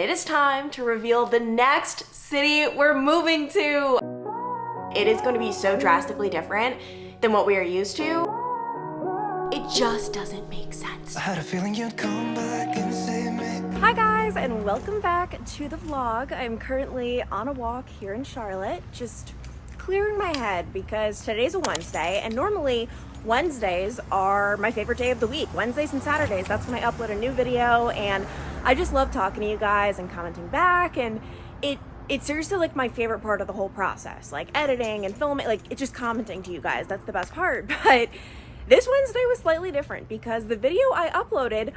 It is time to reveal the next city we're moving to. It is going to be so drastically different than what we are used to. It just doesn't make sense. I had a feeling you'd come back and save me. Hi guys, and welcome back to the vlog. I'm currently on a walk here in Charlotte, just clearing my head because today's a Wednesday, and normally Wednesdays are my favorite day of the week. Wednesdays and Saturdays, that's when I upload a new video, and I just love talking to you guys and commenting back, and it's seriously like my favorite part of the whole process, like editing and filming, like it's just commenting to you guys. That's the best part. But this Wednesday was slightly different because the video I uploaded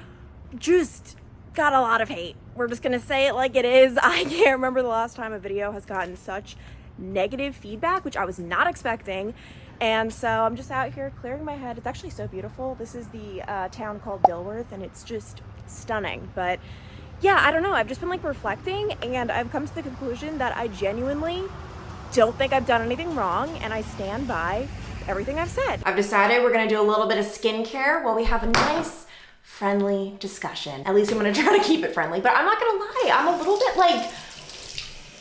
just got a lot of hate. We're just gonna say it like it is. I can't remember the last time a video has gotten such negative feedback, which I was not expecting. And so I'm just out here clearing my head. It's actually so beautiful. This is the town called Dilworth, and it's just stunning. But yeah, I don't know. I've just been like reflecting, and I've come to the conclusion that I genuinely don't think I've done anything wrong, and I stand by everything I've said. I've decided we're gonna do a little bit of skincare while we have a nice, friendly discussion. At least I'm gonna try to keep it friendly, but I'm not gonna lie, I'm a little bit like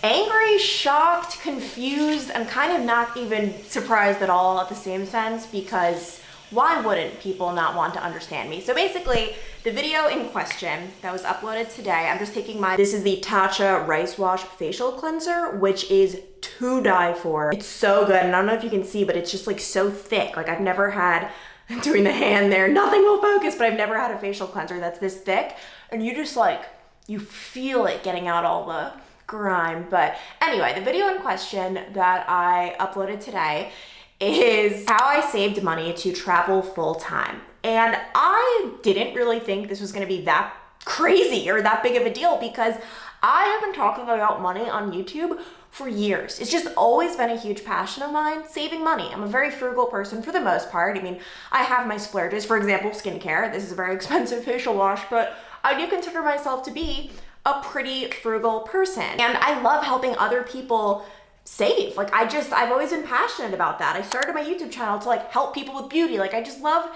angry, shocked, confused, and kind of not even surprised at all at the same sense, because why wouldn't people not want to understand me? So basically, the video in question that was uploaded today, I'm just taking this is the Tatcha Rice Wash Facial Cleanser, which is to die for. It's so good, and I don't know if you can see, but it's just like so thick. Like I've never had, I'm doing the hand there, nothing will focus, but I've never had a facial cleanser that's this thick, and you just like, you feel it getting out all the grime. But anyway, the video in question that I uploaded today is how I saved money to travel full time. And I didn't really think this was gonna be that crazy or that big of a deal, because I have been talking about money on YouTube for years. It's just always been a huge passion of mine, saving money. I'm a very frugal person for the most part. I mean, I have my splurges, for example, skincare. This is a very expensive facial wash, but I do consider myself to be a pretty frugal person. And I love helping other people save. Like I've always been passionate about that. I started my YouTube channel to like help people with beauty. Like I just love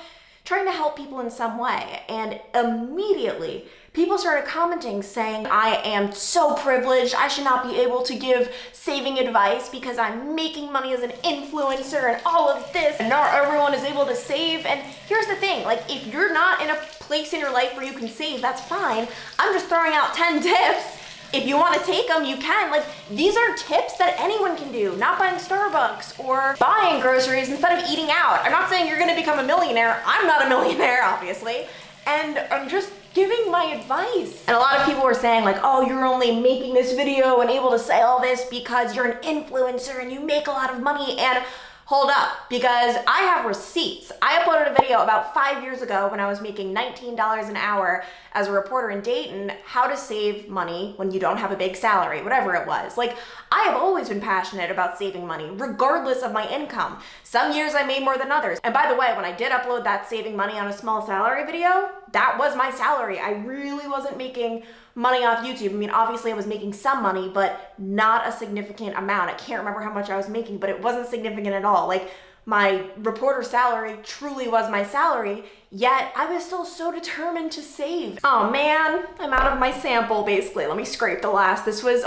trying to help people in some way. And immediately people started commenting saying, I am so privileged. I should not be able to give saving advice because I'm making money as an influencer and all of this. And not everyone is able to save. And here's the thing, like if you're not in a place in your life where you can save, that's fine. I'm just throwing out 10 tips. If you want to take them, you can. Like, these are tips that anyone can do. Not buying Starbucks or buying groceries instead of eating out. I'm not saying you're going to become a millionaire. I'm not a millionaire, obviously. And I'm just giving my advice. And a lot of people were saying like, oh, you're only making this video and able to say all this because you're an influencer and you make a lot of money. And hold up, because I have receipts. I uploaded a video about 5 years ago when I was making $19 an hour as a reporter in Dayton, how to save money when you don't have a big salary, whatever it was. Like, I have always been passionate about saving money, regardless of my income. Some years I made more than others. And by the way, when I did upload that saving money on a small salary video, that was my salary. I really wasn't making money off YouTube. I mean, obviously I was making some money, but not a significant amount. I can't remember how much I was making, but it wasn't significant at all. Like my reporter salary truly was my salary, yet I was still so determined to save. Oh man, I'm out of my sample basically. Let me scrape the last. This was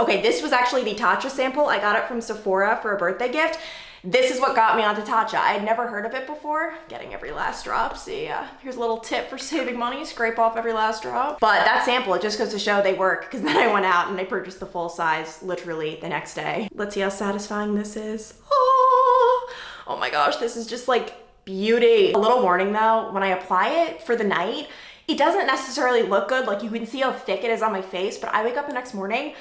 actually the Tatcha sample. I got it from Sephora for a birthday gift. This is what got me onto Tatcha. I had never heard of it before. Getting every last drop. See, here's a little tip for saving money. Scrape off every last drop. But that sample, it just goes to show they work, because then I went out and I purchased the full size literally the next day. Let's see how satisfying this is. Oh my gosh, this is just like beauty. A little warning though, when I apply it for the night, it doesn't necessarily look good. Like you can see how thick it is on my face, but I wake up the next morning,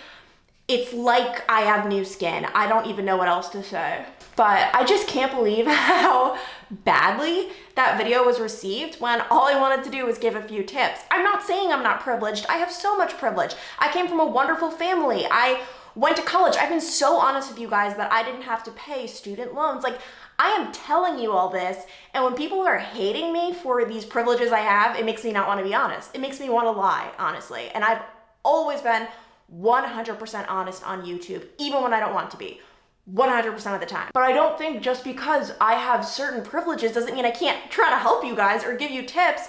it's like I have new skin. I don't even know what else to say. But I just can't believe how badly that video was received when all I wanted to do was give a few tips. I'm not saying I'm not privileged. I have so much privilege. I came from a wonderful family. I went to college. I've been so honest with you guys that I didn't have to pay student loans. Like, I am telling you all this, and when people are hating me for these privileges I have, it makes me not want to be honest. It makes me want to lie, honestly. And I've always been 100% honest on YouTube, even when I don't want to be. 100% of the time. But I don't think just because I have certain privileges doesn't mean I can't try to help you guys or give you tips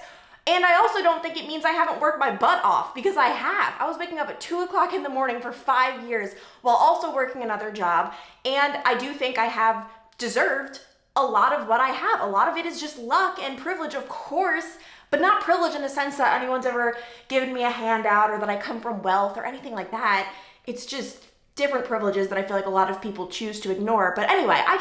And I also don't think it means I haven't worked my butt off, because I have. I was waking up at 2 o'clock in the morning for 5 years while also working another job. And I do think I have deserved a lot of what I have. A lot of it is just luck and privilege, of course, but not privilege in the sense that anyone's ever given me a handout or that I come from wealth or anything like that. It's just different privileges that I feel like a lot of people choose to ignore. But anyway, I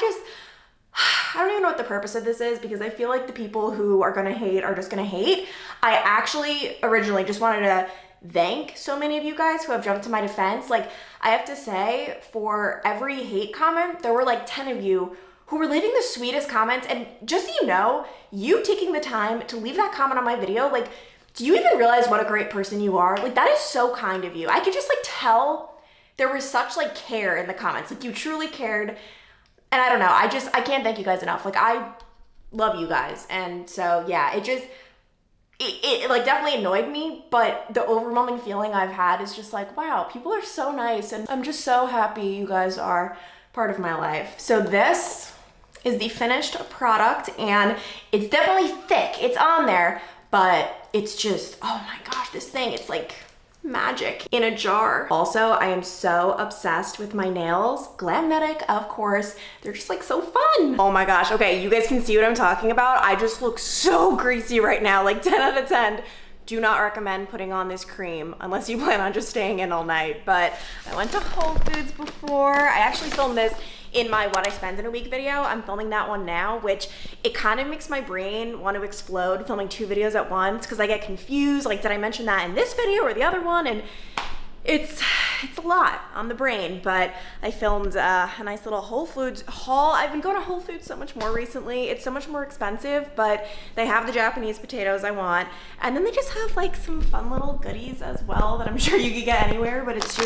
don't even know what the purpose of this is, because I feel like the people who are gonna hate are just gonna hate. I actually originally just wanted to thank so many of you guys who have jumped to my defense. Like, I have to say, for every hate comment, there were like 10 of you who were leaving the sweetest comments. And just so you know, you taking the time to leave that comment on my video, like, do you even realize what a great person you are? Like, that is so kind of you. I could just like tell there was such like care in the comments. Like, you truly cared. And I don't know, I can't thank you guys enough. Like, I love you guys. And so yeah, it like definitely annoyed me, but the overwhelming feeling I've had is just like, wow, people are so nice, and I'm just so happy you guys are part of my life. So this is the finished product, and it's definitely thick. It's on there, but it's just, oh my gosh, this thing, it's like magic in a jar. Also, I am so obsessed with my nails. Glamnetic, of course. They're just like so fun. Oh my gosh. Okay, you guys can see what I'm talking about. I just look so greasy right now, like 10 out of 10. Do not recommend putting on this cream unless you plan on just staying in all night. But I went to Whole Foods before. I actually filmed this in my what I spend in a week video. I'm filming that one now, which it kind of makes my brain want to explode filming 2 videos at once, because I get confused. Like, did I mention that in this video or the other one? And it's a lot on the brain. But I filmed a nice little Whole Foods haul. I've been going to Whole Foods so much more recently. It's so much more expensive, but they have the Japanese potatoes I want. And then they just have like some fun little goodies as well that I'm sure you could get anywhere, but it's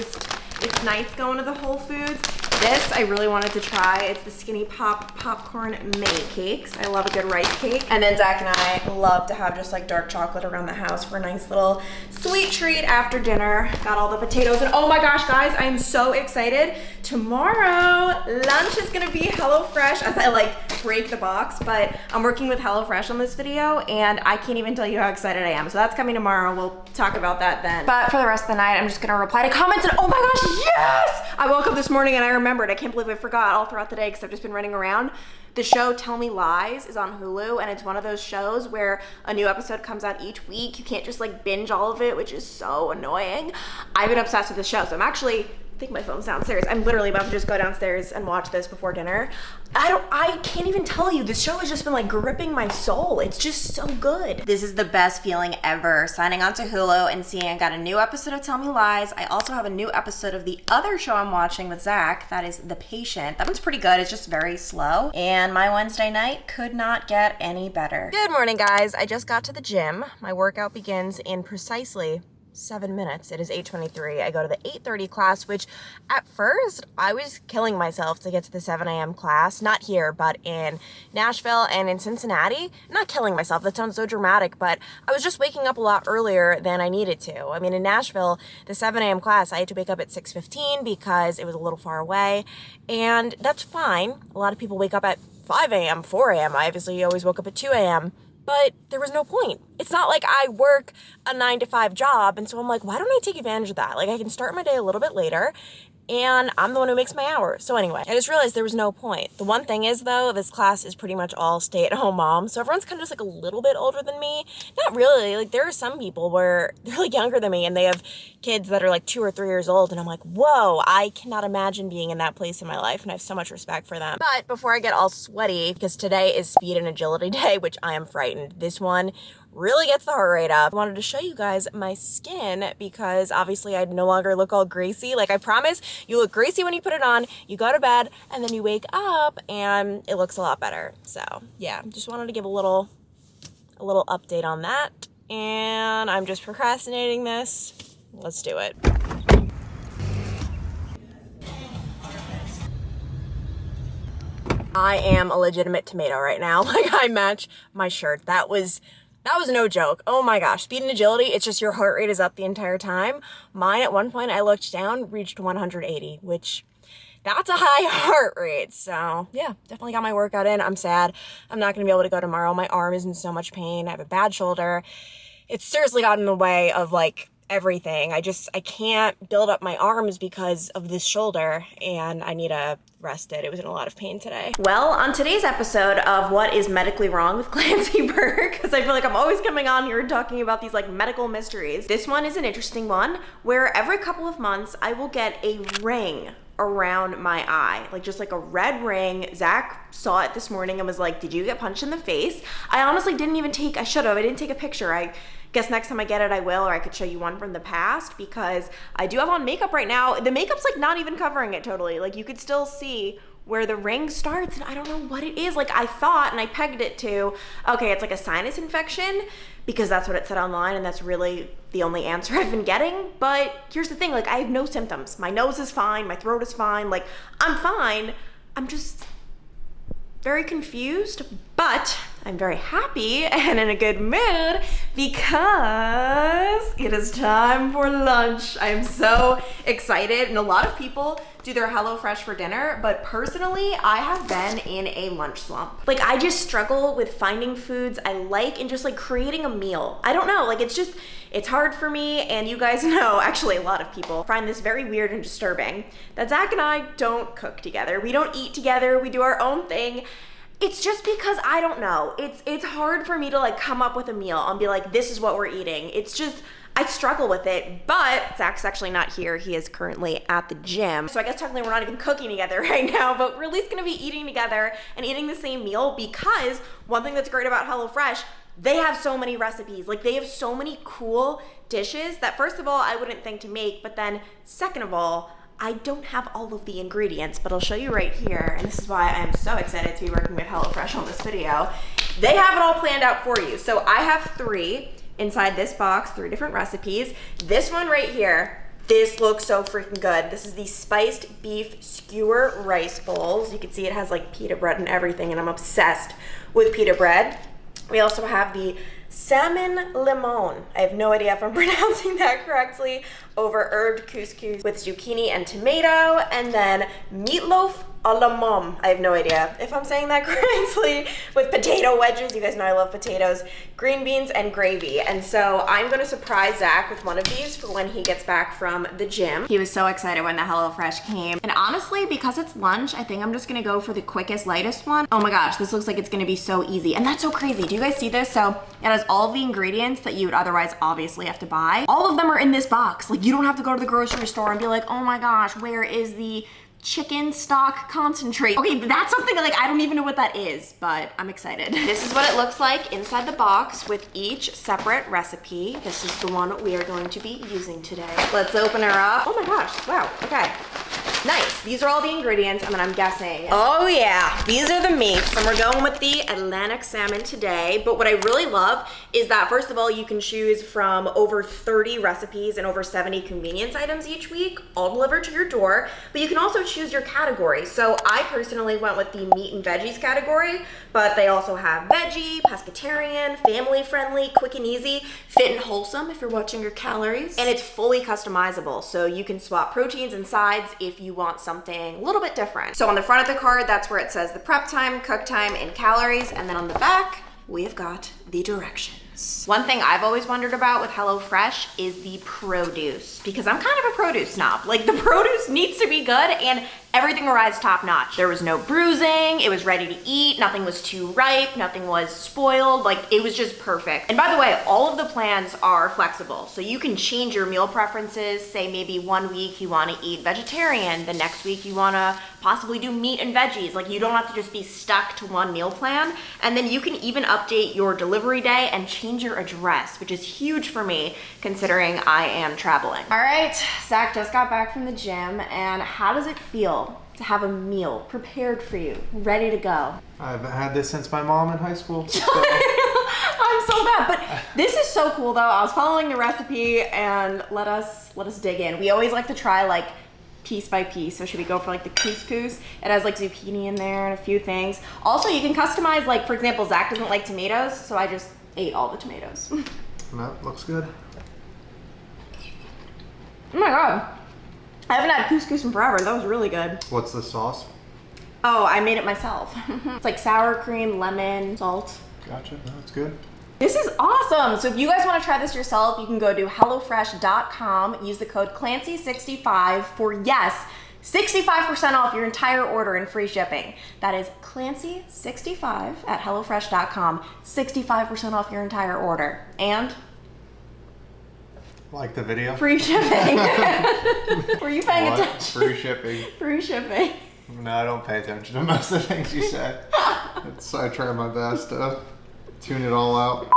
nice going to the Whole Foods. This I really wanted to try. It's the Skinny Pop popcorn mini cakes. I love a good rice cake. And then Zach and I love to have just like dark chocolate around the house for a nice little sweet treat after dinner. Got all the potatoes, and oh my gosh, guys, I am so excited. Tomorrow, lunch is gonna be HelloFresh, as I like break the box, but I'm working with HelloFresh on this video, and I can't even tell you how excited I am. So that's coming tomorrow. We'll talk about that then. But for the rest of the night, I'm just gonna reply to comments, and oh my gosh, yes! I woke up this morning and I remembered. I can't believe I forgot all throughout the day because I've just been running around. The show Tell Me Lies is on Hulu, and it's one of those shows where a new episode comes out each week. You can't just like binge all of it, which is so annoying. I've been obsessed with the show, so I think my phone's downstairs. I'm literally about to just go downstairs and watch this before dinner. I can't even tell you. This show has just been like gripping my soul. It's just so good. This is the best feeling ever, signing on to Hulu and seeing I got a new episode of Tell Me Lies. I also have a new episode of the other show I'm watching with Zach. That is The Patient. That one's pretty good. It's just very slow. And my Wednesday night could not get any better. Good morning, guys. I just got to the gym. My workout begins in precisely 7 minutes. It is 8:23. I go to the 8:30 class, which at first I was killing myself to get to the 7 a.m. class. Not here, but in Nashville and in Cincinnati. Not killing myself, that sounds so dramatic, but I was just waking up a lot earlier than I needed to. I mean, in Nashville, the 7 a.m. class, I had to wake up at 6:15 because it was a little far away, and that's fine. A lot of people wake up at 5 a.m., 4 a.m. I obviously always woke up at 2 a.m., but there was no point. It's not like I work a 9-to-5 job, and so I'm like, why don't I take advantage of that? Like, I can start my day a little bit later, and I'm the one who makes my hours. So anyway, I just realized there was no point. The one thing is, though, this class is pretty much all stay-at-home moms, so everyone's kind of just like a little bit older than me. Not really. Like, there are some people where they're like younger than me, and they have kids that are like 2 or 3 years old, and I'm like, whoa, I cannot imagine being in that place in my life, and I have so much respect for them. But before I get all sweaty, because today is speed and agility day, which I am frightened. This one really gets the heart rate up. I wanted to show you guys my skin because obviously I no longer look all greasy. Like, I promise you look greasy when you put it on, you go to bed, and then you wake up and it looks a lot better. So yeah, just wanted to give a little update on that. And I'm just procrastinating this. Let's do it. I am a legitimate tomato right now. Like, I match my shirt. That was no joke. Oh my gosh. Speed and agility, it's just your heart rate is up the entire time. Mine, at one point, I looked down, reached 180, which that's a high heart rate. So yeah, definitely got my workout in. I'm sad I'm not going to be able to go tomorrow. My arm is in so much pain. I have a bad shoulder. It's seriously gotten in the way of like everything. I can't build up my arms because of this shoulder, and I need to rest it. It was in a lot of pain today. Well, on today's episode of What is Medically Wrong with Clancy Burke, because I feel like I'm always coming on here and talking about these like medical mysteries. This one is an interesting one where every couple of months I will get a ring around my eye, like just like a red ring. Zach saw it this morning and was like, did you get punched in the face? I honestly didn't even take, I should have, I didn't take a picture. I guess next time I get it, I will, or I could show you one from the past because I do have on makeup right now. The makeup's like not even covering it totally. Like you could still see where the ring starts, and I don't know what it is. Like I thought, and I pegged it to, okay, it's like a sinus infection because that's what it said online, and that's really the only answer I've been getting. But here's the thing, like I have no symptoms. My nose is fine, my throat is fine, like I'm fine. I'm just very confused, but I'm very happy and in a good mood because it is time for lunch. I'm so excited, and a lot of people do their HelloFresh for dinner, but personally, I have been in a lunch slump. Like I just struggle with finding foods I like and just like creating a meal. I don't know, like it's hard for me, and you guys know, actually a lot of people find this very weird and disturbing, that Zach and I don't cook together. We don't eat together, we do our own thing. It's just because I don't know. It's hard for me to like come up with a meal and be like, this is what we're eating. It's just, I struggle with it, but Zach's actually not here. He is currently at the gym. So I guess technically we're not even cooking together right now, but we're at least gonna be eating together and eating the same meal, because one thing that's great about HelloFresh, they have so many recipes. Like they have so many cool dishes that first of all, I wouldn't think to make, but then second of all, I don't have all of the ingredients, but I'll show you right here. And this is why I'm so excited to be working with HelloFresh on this video. They have it all planned out for you. So I have 3 inside this box, 3 different recipes. This one right here, this looks so freaking good. This is the spiced beef skewer rice bowls. You can see it has like pita bread and everything, and I'm obsessed with pita bread. We also have the salmon limon. I have no idea if I'm pronouncing that correctly. Over herbed couscous with zucchini and tomato, and then meatloaf a la mom. I have no idea if I'm saying that correctly, with potato wedges. You guys know I love potatoes, green beans, and gravy. And so I'm gonna surprise Zach with one of these for when he gets back from the gym. He was so excited when the HelloFresh came. And honestly, because it's lunch, I think I'm just gonna go for the quickest, lightest one. Oh my gosh, this looks like it's gonna be so easy. And that's so crazy. Do you guys see this? So it has all of the ingredients that you would otherwise obviously have to buy. All of them are in this box. Like you don't have to go to the grocery store and be like, oh my gosh, where is the chicken stock concentrate? Okay, that's something that like I don't even know what that is, but I'm excited. This is what it looks like inside the box with each separate recipe. This is the one we are going to be using today. Let's open her up. Oh my gosh, wow, okay. Nice, these are all the ingredients, and then I'm guessing. Oh yeah, these are the meats, and we're going with the Atlantic salmon today. But what I really love is that first of all, you can choose from over 30 recipes and over 70 convenience items each week, all delivered to your door. But you can also choose your category. So I personally went with the meat and veggies category, but they also have veggie, pescatarian, family friendly, quick and easy, fit and wholesome if you're watching your calories. And it's fully customizable, so you can swap proteins and sides if you want something a little bit different. So on the front of the card, that's where it says the prep time, cook time, and calories. And then on the back, we have got the directions. One thing I've always wondered about with HelloFresh is the produce, because I'm kind of a produce snob. Like the produce needs to be good, and everything arrives top notch. There was no bruising, it was ready to eat, nothing was too ripe, nothing was spoiled, like it was just perfect. And by the way, all of the plans are flexible, so you can change your meal preferences. Say maybe one week you wanna eat vegetarian, the next week you wanna possibly do meat and veggies. Like you don't have to just be stuck to one meal plan. And then you can even update your delivery day and change your address, which is huge for me considering I am traveling. All right, Zach just got back from the gym, and how does it feel to have a meal prepared for you, ready to go? I've had this since my mom in high school. So. I'm so bad, but this is so cool though. I was following the recipe, and let us dig in. We always like to try like piece by piece. So should we go for like the couscous? It has like zucchini in there and a few things. Also, you can customize, like for example, Zach doesn't like tomatoes, so I just ate all the tomatoes. That looks good. Oh my God. I haven't had couscous in forever. That was really good. What's the sauce? Oh, I made it myself. It's like sour cream, lemon, salt. Gotcha, that's good. This is awesome. So if you guys want to try this yourself, you can go to HelloFresh.com, use the code Clancy65 for, yes, 65% off your entire order and free shipping. That is Clancy65 at HelloFresh.com, 65% off your entire order. And Like the video? free shipping. Were you paying attention? Free shipping. Free shipping. No, I don't pay attention to most of the things you say. I try my best to tune it all out.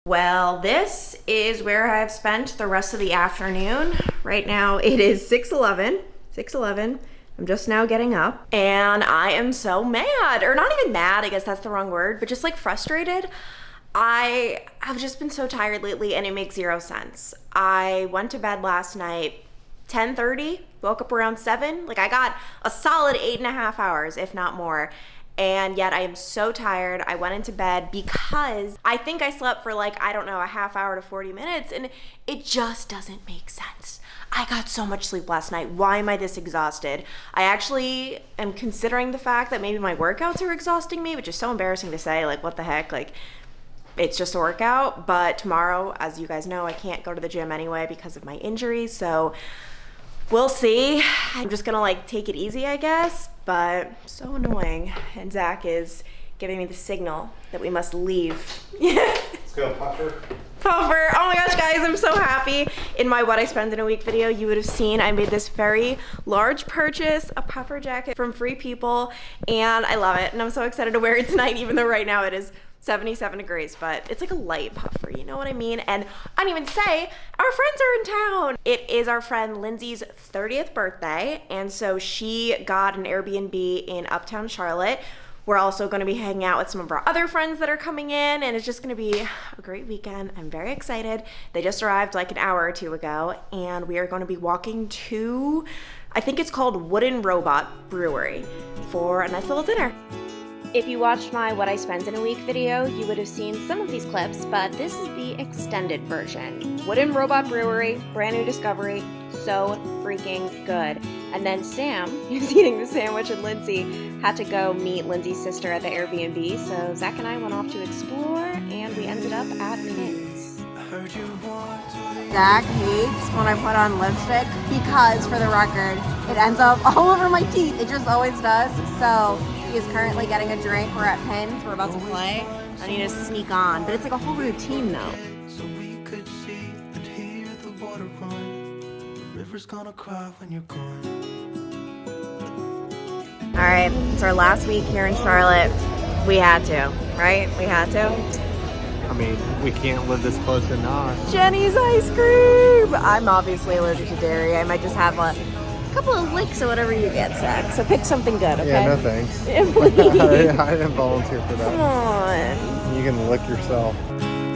Well, this is where I've spent the rest of the afternoon. Right now it is 6:11. I'm just now getting up and I am so mad, or not even mad, I guess that's the wrong word, but just like frustrated. I have just been so tired lately and it makes zero sense. I went to bed last night 10:30, woke up around 7. Like I got a solid 8.5 hours, if not more. And yet I am so tired. I went into bed because I think I slept for like, I don't know, a half hour to 40 minutes and it just doesn't make sense. I got so much sleep last night. Why am I this exhausted? I actually am considering the fact that maybe my workouts are exhausting me, which is so embarrassing to say. Like, what the heck? Like, it's just a workout. But tomorrow, as you guys know, I can't go to the gym anyway because of my injury. So we'll see. I'm just gonna like take it easy, I guess. But so annoying. And Zach is giving me the signal that we must leave. Let's go, Puffer. Puffer. Oh my gosh, guys, I'm so happy. In my What I Spend in a Week video, you would have seen I made this very large purchase, a puffer jacket from Free People, and I love it. And I'm so excited to wear it tonight, even though right now it is 77 degrees, but it's like a light puffer, you know what I mean? And I didn't even say our friends are in town. It is our friend Lindsay's 30th birthday, and so she got an Airbnb in Uptown Charlotte. We're also going to be hanging out with some of our other friends that are coming in, and it's just going to be a great weekend. I'm very excited. They just arrived like an hour or two ago, and we are going to be walking to, I think it's called Wooden Robot Brewery, for a nice little dinner. If you watched my What I Spend in a Week video, you would have seen some of these clips, but this is the extended version. Wooden Robot Brewery, brand new discovery, so freaking good. And then Sam, who's eating the sandwich, and Lindsay had to go meet Lindsay's sister at the Airbnb, so Zach and I went off to explore, and we ended up at Pins. Zach hates when I put on lipstick because, for the record, it ends up all over my teeth. It just always does. So he is currently getting a drink. We're at Pins. We're about to play. I need to sneak on, but it's like a whole routine though. So we could see and hear the water run. The river's gonna cry when you're gone. All right, it's our last week here in Charlotte. We had to, right? We had to. I mean, we can't live this close to not. Jenny's ice cream. I'm obviously allergic to dairy. I might just have a couple of licks or whatever you get, Zach. So pick something good, okay? Yeah, no thanks. Please. I didn't volunteer for Come that. on. You can lick yourself.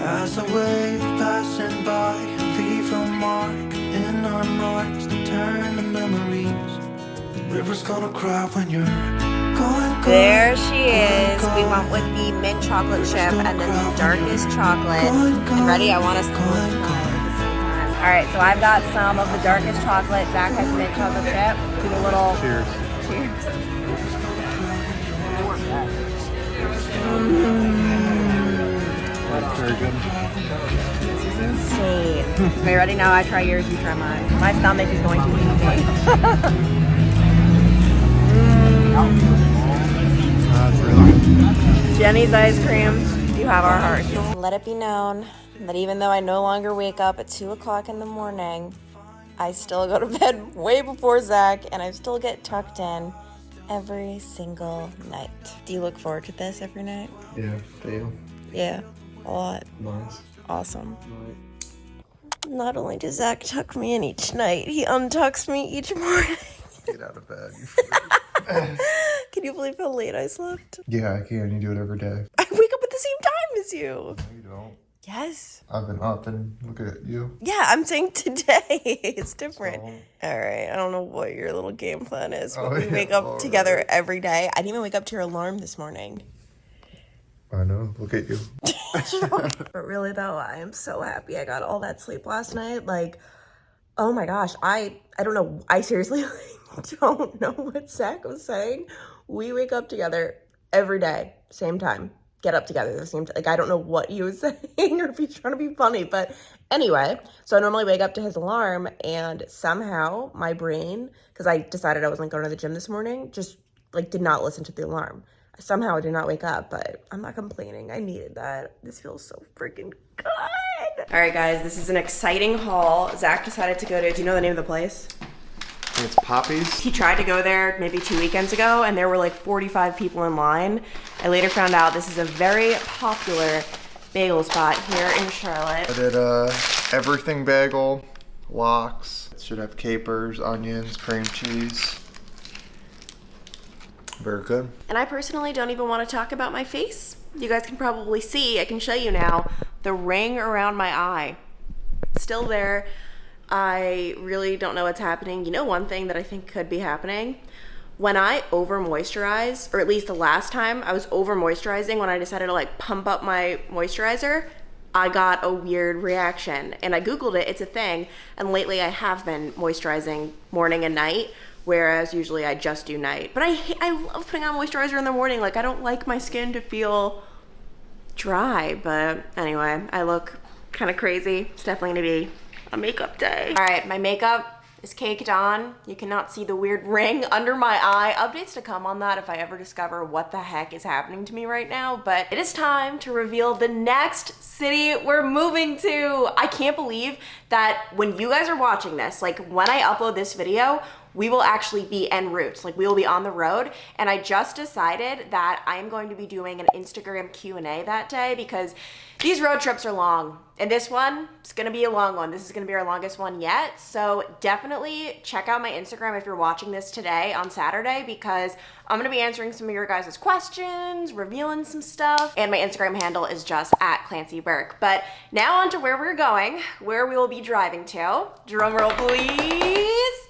As a wave passing by, leave a mark in our marks to turn to memories. The river's gonna cry when you're gone. There she is. We went with the mint chocolate chip and then the darkest chocolate. And ready? I want us to try it at the same time. All right, so I've got some of the darkest chocolate. Zach has mint chocolate chip. Do a little Cheers. cheers. That's very good. This is insane. Okay, ready? Now I try yours, you try mine. My stomach is going to eat me. That's really good. Jenny's ice cream, you have our hearts. Let it be known that even though I no longer wake up at 2 o'clock in the morning, I still go to bed way before Zach, and I still get tucked in every single night. Do you look forward to this every night? Yeah, damn. Yeah, a lot. Nice. Awesome. Not only does Zach tuck me in each night, he untucks me each morning. Get out of bed. Can you believe how late I slept? Yeah, I can. You do it every day. I wake up at the same time as you. No, you don't. Yes. I've been up and look at you. Yeah, I'm saying today. It's different. So- All right. I don't know what your little game plan is, but Oh, we yeah, wake up all together right. every day. I didn't even wake up to your alarm this morning. I know. Look at you. But really, though, I am so happy I got all that sleep last night. Like, oh my gosh, I don't know. I seriously don't know what Zach was saying. We wake up together every day, same time. get up together at the same time. Like, I don't know what he was saying or if he's trying to be funny, but anyway, so I normally wake up to his alarm, and somehow my brain, because I decided I wasn't going to the gym this morning, just like did not listen to the alarm. Somehow I did not wake up, but I'm not complaining. I needed that. This feels so freaking good. All right, guys, this is an exciting haul. Zach decided to go to, do you know the name of the place? It's Poppy's. He tried to go there maybe 2 weekends ago, and there were like 45 people in line. I later found out this is a very popular bagel spot here in Charlotte. I did everything bagel, lox. It should have capers, onions, cream cheese. Very good. And I personally don't even want to talk about my face. You guys can probably see, I can show you now, the ring around my eye. Still there. I really don't know what's happening. You know, one thing that I think could be happening? When I over moisturize, or at least the last time I was over moisturizing when I decided to like pump up my moisturizer, I got a weird reaction. And I Googled it, it's a thing. And lately I have been moisturizing morning and night, whereas usually I just do night. But I love putting on moisturizer in the morning. Like, I don't like my skin to feel dry. But anyway, I look kind of crazy. It's definitely gonna be a makeup day. All right, my makeup is caked on. You cannot see the weird ring under my eye. Updates to come on that if I ever discover what the heck is happening to me right now. But it is time to reveal the next city we're moving to. I can't believe that when you guys are watching this, like when I upload this video, we will actually be en route. Like, we will be on the road. And I just decided that I am going to be doing an Instagram Q&A that day because these road trips are long. And this one is gonna be a long one. This is gonna be our longest one yet. So definitely check out my Instagram if you're watching this today on Saturday, because I'm gonna be answering some of your guys' questions, revealing some stuff. And my Instagram handle is just @ClancyBurke. But now on to where we're going, where we will be driving to. Drum roll, please.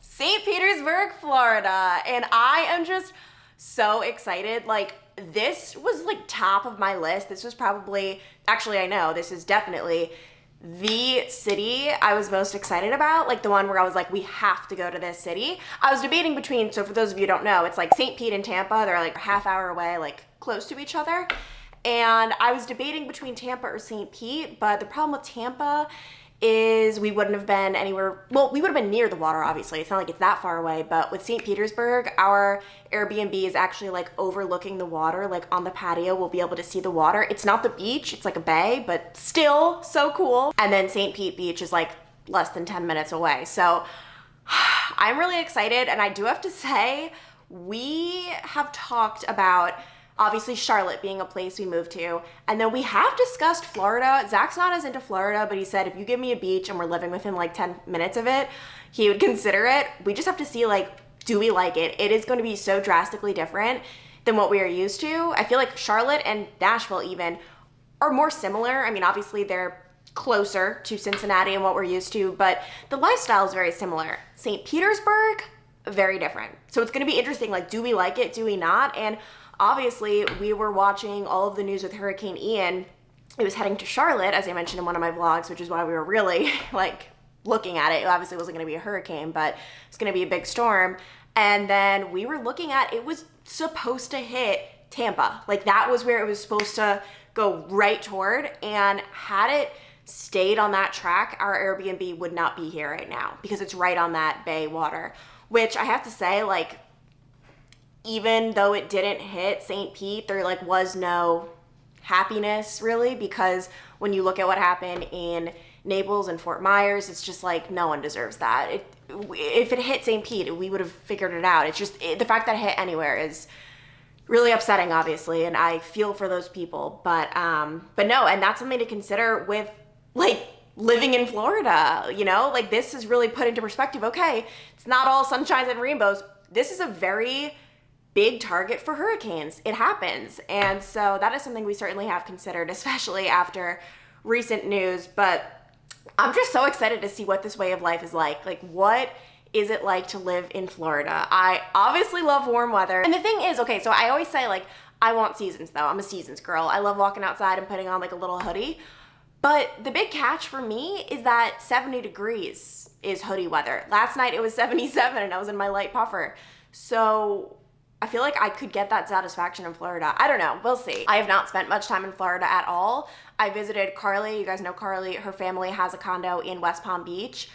St. Petersburg, Florida. And I am just so excited. Like, this was like top of my list. This was probably, actually I know, this is definitely the city I was most excited about. Like, the one where I was like, we have to go to this city. I was debating between, so for those of you who don't know, it's like St. Pete and Tampa. They're like a half hour away, like close to each other. And I was debating between Tampa or St. Pete, but the problem with Tampa is we wouldn't have been anywhere, well, we would have been near the water, obviously. It's not like it's that far away, but with St. Petersburg, our Airbnb is actually like overlooking the water, like on the patio, we'll be able to see the water. It's not the beach, it's like a bay, but still so cool. And then St. Pete Beach is like less than 10 minutes away. So I'm really excited. And I do have to say, we have talked about obviously Charlotte being a place we moved to. And then we have discussed Florida. Zach's not as into Florida, but he said if you give me a beach and we're living within like 10 minutes of it, he would consider it. We just have to see, like, do we like it? It is going to be so drastically different than what we are used to. I feel like Charlotte and Nashville even are more similar. I mean, obviously they're closer to Cincinnati and what we're used to, but the lifestyle is very similar. St. Petersburg, very different. So it's going to be interesting. Like, do we like it? Do we not? And obviously, we were watching all of the news with Hurricane Ian. It was heading to Charlotte, as I mentioned in one of my vlogs, which is why we were really, like, looking at it. It obviously wasn't going to be a hurricane, but it's going to be a big storm. And then we were looking at, it was supposed to hit Tampa. Like, that was where it was supposed to go right toward. And had it stayed on that track, our Airbnb would not be here right now because it's right on that bay water, which I have to say, like, even though it didn't hit St. Pete, there like was no happiness really, because when you look at what happened in Naples and Fort Myers, it's just like, no one deserves that. If it hit St. Pete, we would have figured it out. It's just the fact that it hit anywhere is really upsetting, obviously, and I feel for those people. But no, and that's something to consider with like living in Florida. You know, like, this is really put into perspective. Okay, it's not all sunshines and rainbows. This is a very big target for hurricanes. It happens. And so that is something we certainly have considered, especially after recent news. But I'm just so excited to see what this way of life is like. Like, what is it like to live in Florida? I obviously love warm weather. And the thing is, okay, so I always say, like, I want seasons though. I'm a seasons girl. I love walking outside and putting on like a little hoodie. But the big catch for me is that 70 degrees is hoodie weather. Last night it was 77 and I was in my light puffer. So I feel like I could get that satisfaction in Florida. I don't know, we'll see. I have not spent much time in Florida at all. I visited Carly, you guys know Carly, her family has a condo in West Palm Beach.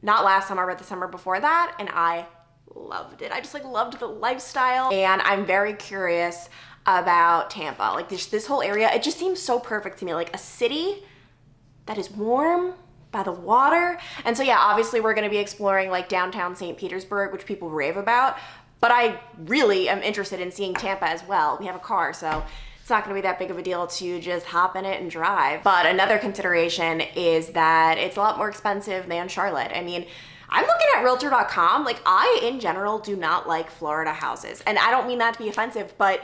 Not last summer, but the summer before that, and I loved it. I just like loved the lifestyle, and I'm very curious about Tampa. Like this whole area, it just seems so perfect to me. Like a city that is warm by the water. And so yeah, obviously we're gonna be exploring like downtown St. Petersburg, which people rave about, but I really am interested in seeing Tampa as well. We have a car, so it's not gonna be that big of a deal to just hop in it and drive. But another consideration is that it's a lot more expensive than Charlotte. I mean, I'm looking at realtor.com. Like I, in general, do not like Florida houses. And I don't mean that to be offensive, but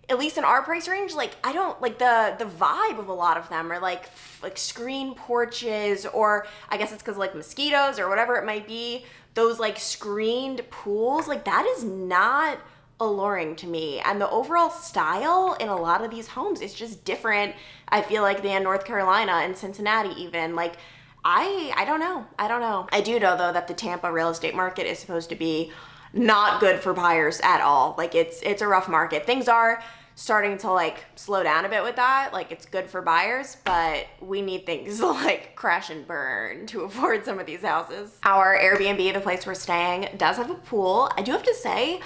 at least in our price range, like I don't like the vibe of a lot of them are like screen porches, or I guess it's because like mosquitoes or whatever it might be, those like screened pools, like that is not alluring to me. And the overall style in a lot of these homes is just different, I feel like, than North Carolina and Cincinnati even. Like I don't know. I do know though that the Tampa real estate market is supposed to be not good for buyers at all. Like it's a rough market. Things are starting to like slow down a bit with that. Like it's good for buyers, but we need things to like crash and burn to afford some of these houses. Our Airbnb, the place we're staying, does have a pool. I do have to say,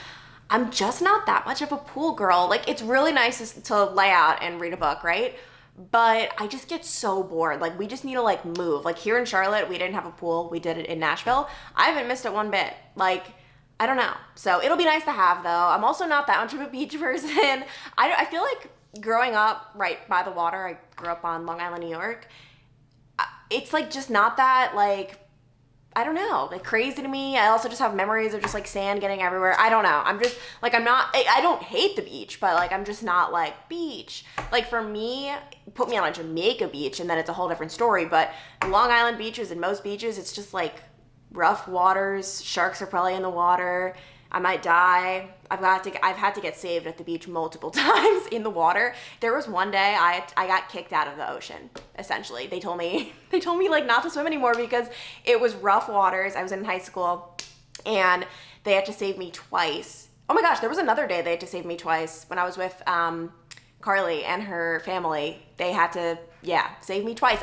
I'm just not that much of a pool girl. Like it's really nice to lay out and read a book, right? But I just get so bored. Like we just need to like move. Like here in Charlotte, we didn't have a pool. We did it in Nashville. I haven't missed it one bit. Like I don't know. So it'll be nice to have though. I'm also not that much of a beach person. I feel like growing up right by the water, I grew up on Long Island, New York. It's like just not that like, I don't know, like crazy to me. I also just have memories of just like sand getting everywhere. I don't know. I'm just like, I don't hate the beach, but like I'm just not like beach. Like for me, put me on a Jamaica beach and then it's a whole different story. But Long Island beaches and most beaches, it's just like rough waters. Sharks are probably in the water. I might die. I've had to get saved at the beach multiple times in the water. There was one day I got kicked out of the ocean, essentially. They told me like not to swim anymore because it was rough waters. I was in high school and they had to save me twice. Oh my gosh, there was another day they had to save me twice when I was with Carly and her family. They had to, save me twice.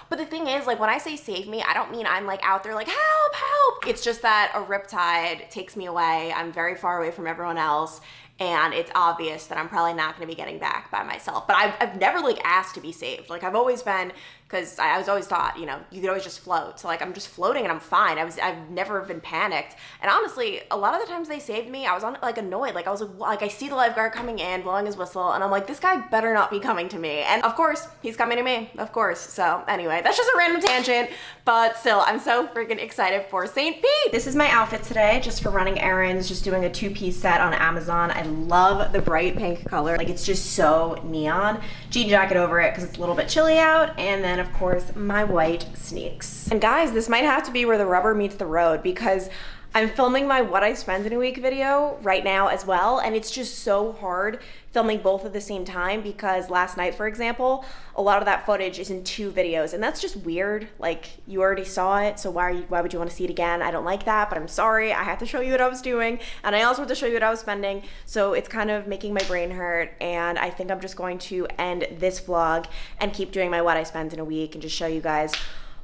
But the thing is, like when I say save me, I don't mean I'm like out there like help, help. It's just that a riptide takes me away. I'm very far away from everyone else. And it's obvious that I'm probably not going to be getting back by myself. But I've never like asked to be saved. Like I've always been, because I was always taught, you know, you could always just float. So like I'm just floating and I'm fine. I've never been panicked. And honestly, a lot of the times they saved me, I was on like annoyed. Like I was like I see the lifeguard coming in, blowing his whistle, and I'm like, this guy better not be coming to me. And of course, he's coming to me, of course. So anyway, that's just a random tangent, but still, I'm so freaking excited for St. Pete. This is my outfit today, just for running errands, just doing a 2-piece set on Amazon. I love the bright pink color. Like it's just so neon. Jean jacket over it because it's a little bit chilly out, and then of course my white sneaks. And guys, this might have to be where the rubber meets the road because I'm filming my what I spend in a week video right now as well, and it's just so hard filming both at the same time because last night, for example, a lot of that footage is in 2 videos, and that's just weird. Like you already saw it, so why would you want to see it again? I don't like that, but I'm sorry. I had to show you what I was doing, and I also had to show you what I was spending, so it's kind of making my brain hurt, and I think I'm just going to end this vlog and keep doing my what I spend in a week and just show you guys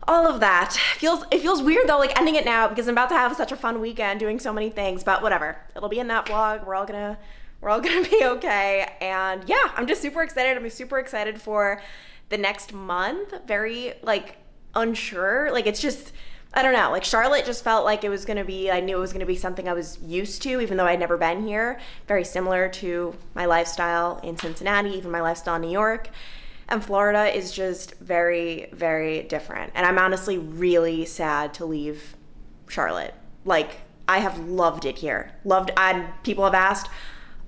all of that. It feels weird though, like ending it now because I'm about to have such a fun weekend doing so many things, but whatever. It'll be in that vlog. We're all gonna be okay. And yeah, I'm just super excited. I'm super excited for the next month. Very like unsure. Like it's just, I don't know, like Charlotte just felt like it was gonna be, I knew it was gonna be something I was used to, even though I'd never been here. Very similar to my lifestyle in Cincinnati, even my lifestyle in New York. And Florida is just very, very different. And I'm honestly really sad to leave Charlotte. Like, I have loved it here. And people have asked,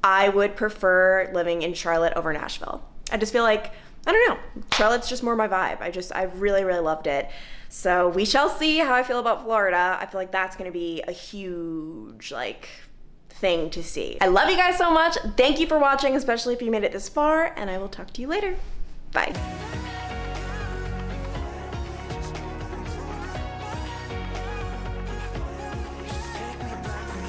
I would prefer living in Charlotte over Nashville. I just feel like, I don't know, Charlotte's just more my vibe. I really, really loved it. So we shall see how I feel about Florida. I feel like that's gonna be a huge, like, thing to see. I love you guys so much. Thank you for watching, especially if you made it this far, and I will talk to you later. Bye.